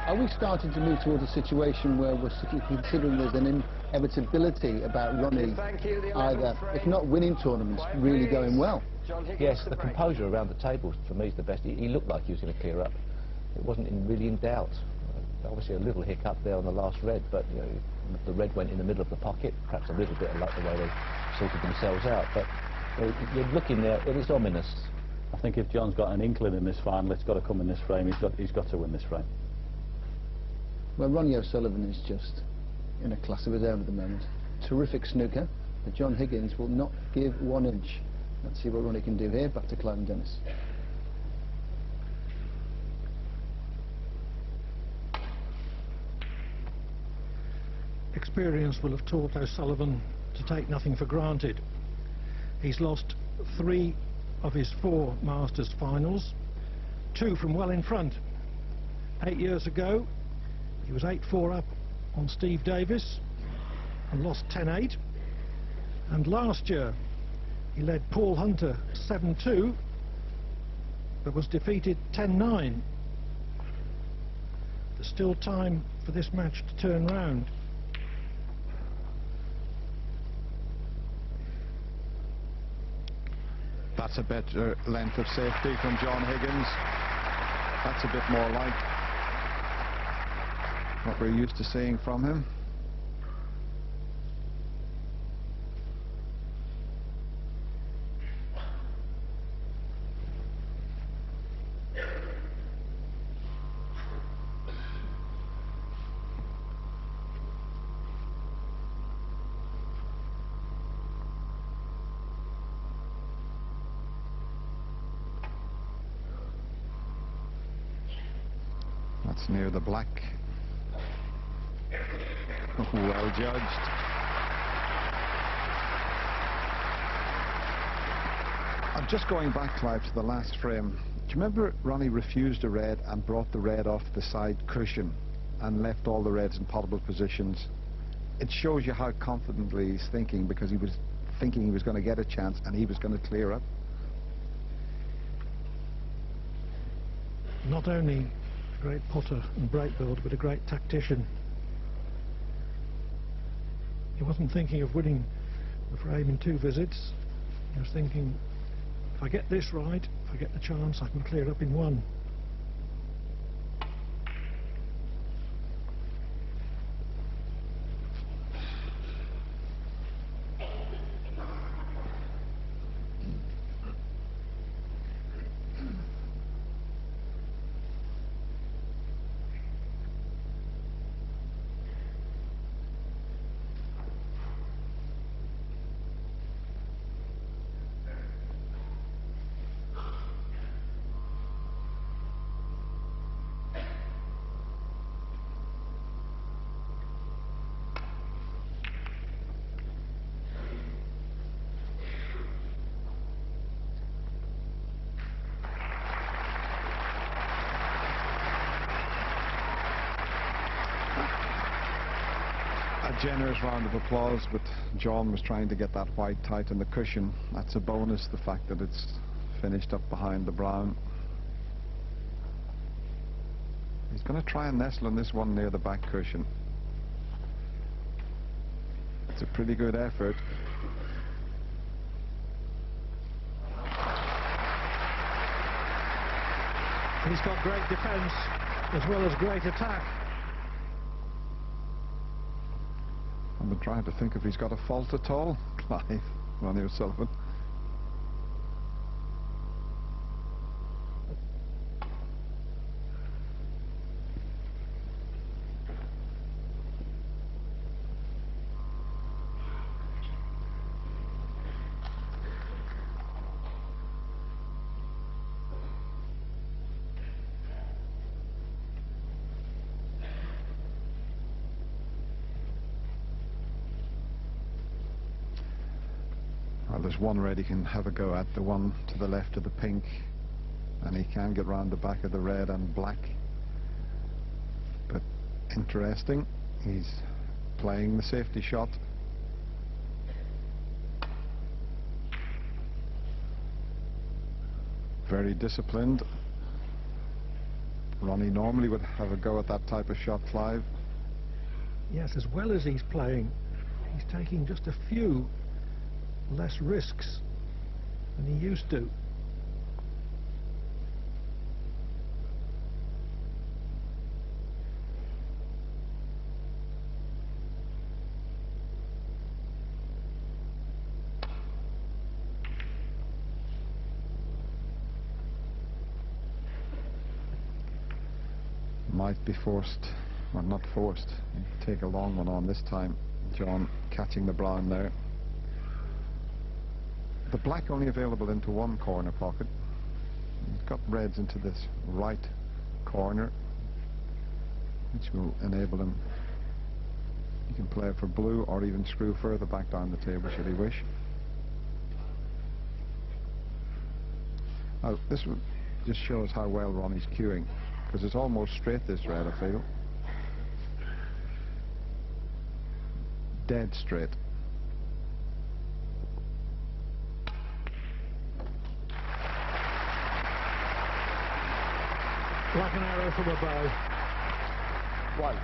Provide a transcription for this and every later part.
Are we starting to move towards a situation where we're considering there's an inevitability about Ronnie either, if not winning tournaments, really going well? Yes, the composure around the table for me is the best. He looked like he was going to clear up. It wasn't really in doubt. Obviously a little hiccup there on the last red, but you know, the red went in the middle of the pocket. Perhaps a little bit of luck the way they sorted themselves out. But you're looking there, it is ominous. I think if John's got an inkling in this final, it's got to come in this frame. He's got to win this frame. Well, Ronnie OSullivan is just in a class of his own at the moment. Terrific snooker, but John Higgins will not give 1 inch. Let's see what Ronnie can do here. Back to Clive and Dennis. Experience will have taught OSullivan to take nothing for granted. He's lost 3 of his 4 Masters finals, 2 from well in front. 8 years ago, he was 8-4 up on Steve Davis and lost 10-8. And last year, he led Paul Hunter 7-2, but was defeated 10-9. There's still time for this match to turn round. That's a better length of safety from John Higgins. That's a bit more like what we're used to seeing from him. That's near the black. Well judged. I'm just going back, Clive, to the last frame. Do you remember Ronnie refused a red and brought the red off the side cushion and left all the reds in potable positions? It shows you how confidently he's thinking, because he was thinking he was going to get a chance and he was going to clear up. Not only a great potter and break builder, but a great tactician. He wasn't thinking of winning the frame in 2 visits. He was thinking, if I get this right, if I get the chance, I can clear up in 1. A generous round of applause, but John was trying to get that white tight on the cushion. That's a bonus, the fact that it's finished up behind the brown. He's going to try and nestle on this one near the back cushion. It's a pretty good effort. He's got great defence as well as great attack. I've been trying to think if he's got a fault at all, Clive, Ronnie OSullivan. Well, there's one red he can have a go at, the one to the left of the pink, and he can get round the back of the red and black. But interesting, he's playing the safety shot. Very disciplined. Ronnie normally would have a go at that type of shot, Clive. Yes, as well as he's playing, he's taking just a few less risks than he used to. Might be forced, well, not forced. Take a long one on this time. John catching the brown there. The black only available into one corner pocket. He's got reds into this right corner, which will enable him. He can play for blue or even screw further back down the table should he wish. Now, this just shows how well Ronnie's cueing, because it's almost straight, this red, I feel. Dead straight. Like an arrow from a bow. White.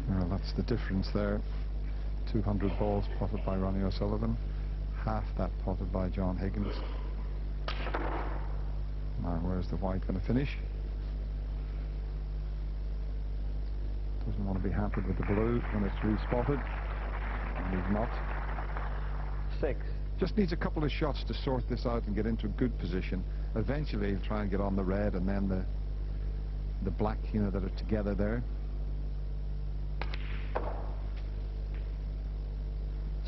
Well, that's the difference there. 200 balls potted by Ronnie O'Sullivan, half that potted by John Higgins. Now, where's the white going to finish? Doesn't want to be hampered with the blue when it's respotted, and he's not. 6. Just needs a couple of shots to sort this out and get into a good position. Eventually he'll try and get on the red and then the black, you know, that are together there.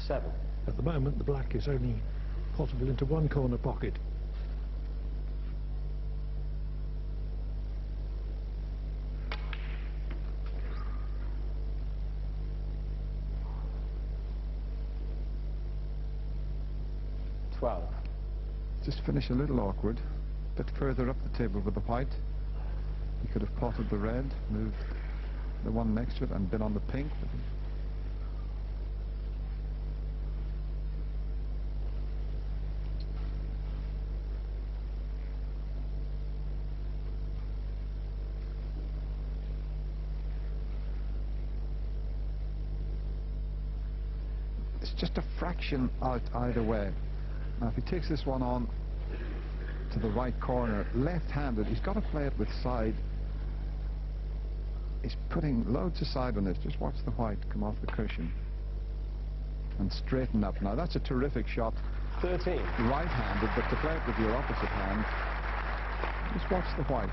7. At the moment, the black is only possible into one corner pocket. Just finish a little awkward, a bit further up the table with the white. He could have potted the red, moved the one next to it and been on the pink. It's just a fraction out either way. Now, if he takes this one on to the right corner, left-handed, he's got to play it with side. He's putting loads of side on this. Just watch the white come off the cushion and straighten up. Now, that's a terrific shot. 13. Right-handed, but to play it with your opposite hand, just watch the white.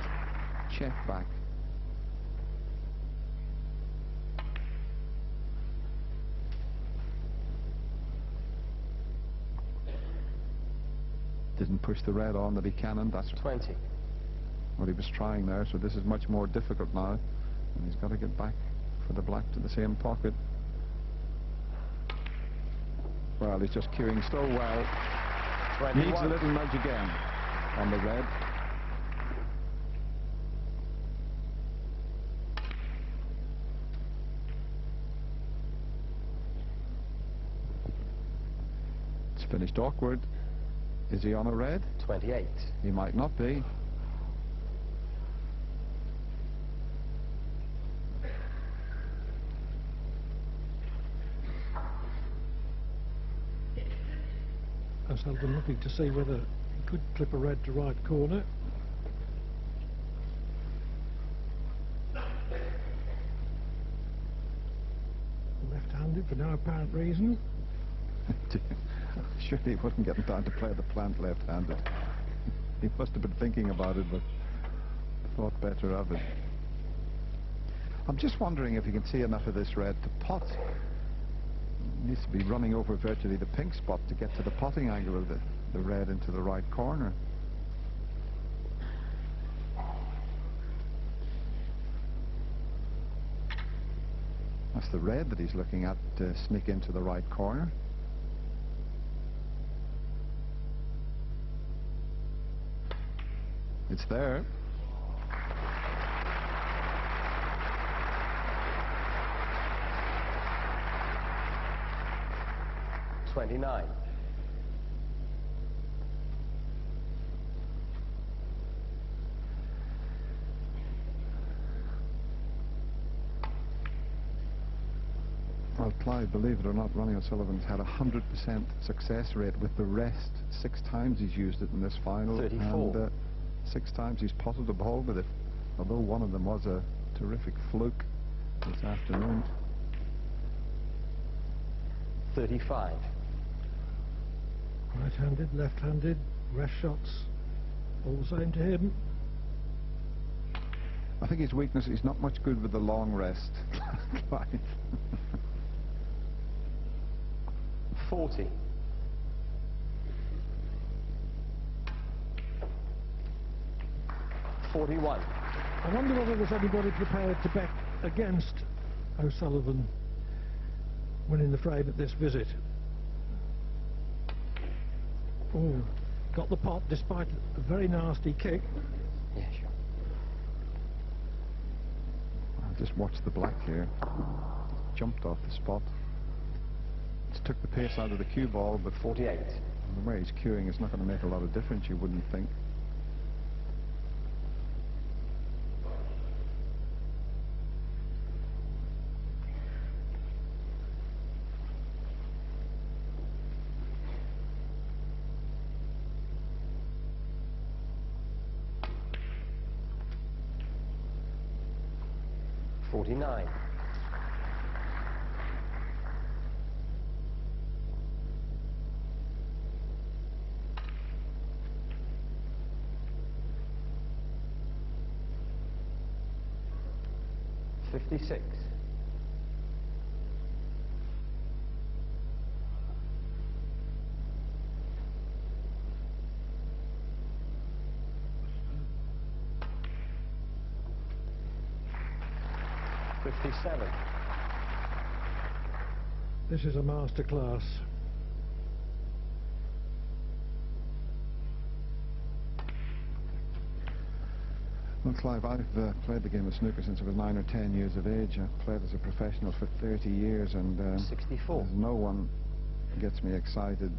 Check back. Didn't push the red on that he cannoned. That's 20. what he was trying there, so this is much more difficult now, and he's got to get back for the black to the same pocket. Well, he's just cueing so well. 21. Needs a little nudge again on the red. It's finished awkward. Is he on a red? 28. He might not be. O'Sullivan looking to see whether he could clip a red to right corner. Left-handed for no apparent reason. Surely he wasn't getting down to play the plant left-handed. He must have been thinking about it, but thought better of it. I'm just wondering if you can see enough of this red to pot. He needs to be running over virtually the pink spot to get to the potting angle of the red into the right corner. That's the red that he's looking at to sneak into the right corner. It's there. $29. Well, Clive, believe it or not, Ronnie O'Sullivan's had a 100% success rate with the rest. 6 times he's used it in this final. 34. And 6 times he's potted the ball with it. Although one of them was a terrific fluke this afternoon. 35. Right-handed, left-handed, rest shots, all the same to him. I think his weakness, he's not much good with the long rest, Clive. 40. $41. I wonder whether there's anybody prepared to bet against O'Sullivan winning the frame at this visit. Oh, got the pot despite a very nasty kick. Yeah, sure. I'll just watch the black here. Jumped off the spot. It's took the pace out of the cue ball, but 48. the way he's cueing, it's not going to make a lot of difference, you wouldn't think. $49. $56. $57. This is a masterclass. Well, Clive, I've played the game of snooker since I was 9 or 10 years of age. I've played as a professional for 30 years, and 64. there's no one gets me excited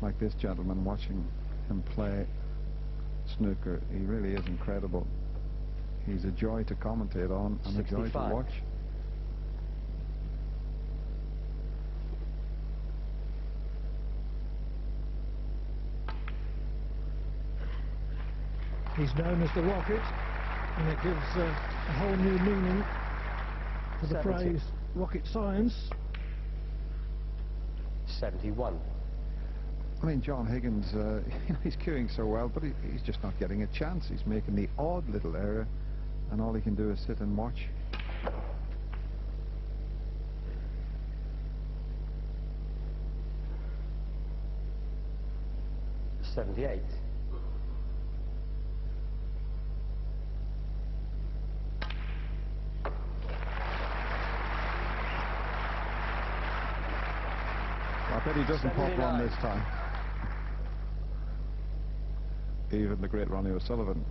like this gentleman watching him play snooker. He really is incredible. He's a joy to commentate on and a joy to 65. watch. He's known as the Rocket, and it gives a whole new meaning to the 70. phrase rocket science. 71. I mean, John Higgins, he's cueing so well, but he's just not getting a chance. He's making the odd little error, and all he can do is sit and watch. $78. I bet he doesn't pop one 79. this time. Even the great Ronnie O'Sullivan.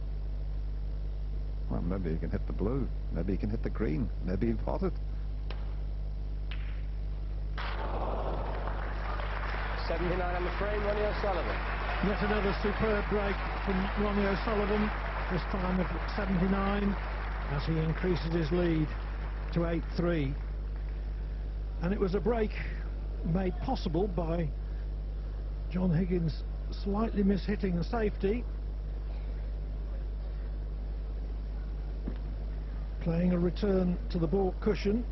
Well, maybe he can hit the blue. Maybe he can hit the green. Maybe he'll pot it. 79 on the frame, Ronnie O'Sullivan. Yet another superb break from Ronnie O'Sullivan, this time at 79, as he increases his lead to 8-3. And it was a break made possible by John Higgins slightly mishitting the safety, playing a return to the baulk cushion,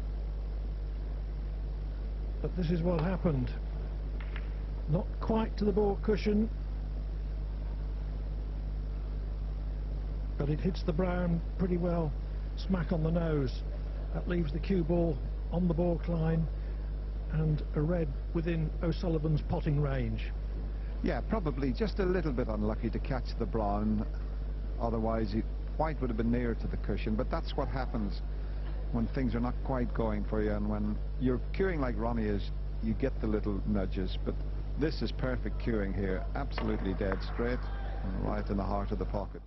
but this is what happened. Not quite to the baulk cushion, but it hits the brown pretty well smack on the nose. That leaves the cue ball on the baulk line and a red within O'Sullivan's potting range. Yeah, probably just a little bit unlucky to catch the brown. Otherwise, white would have been nearer to the cushion. But that's what happens when things are not quite going for you. And when you're cueing like Ronnie is, you get the little nudges. But this is perfect cueing here. Absolutely dead straight. right in the heart of the pocket.